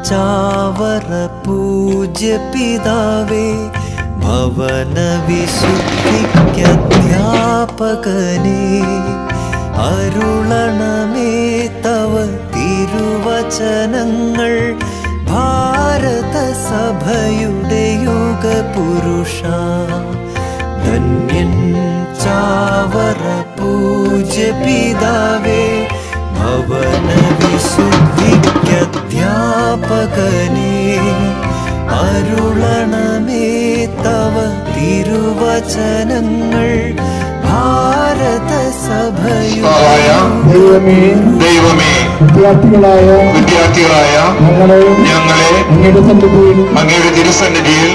ചാവറ പൂജ്യ പിതാവേ, ഭവന വിശുദ്ധിക്കധ്യാപകനേ, അരുളണമേ തവ തിരുവചനങ്ങൾ, ഭാരത സഭയുടെ യുഗപുരുഷ. ധന്യൻ ചാവറ പൂജ്യ പിതാവേ, ഭവന വിശുദ്ധിക്കധ്യാപകനേ, അരുളണമേ തവ തിരുവചനങ്ങൾ, ഭാരത സഭയുടെ ദൈവമേ, വിദ്യാർത്ഥികളായ ഞങ്ങളെ അങ്ങയുടെ തിരുസന്നിധിയിൽ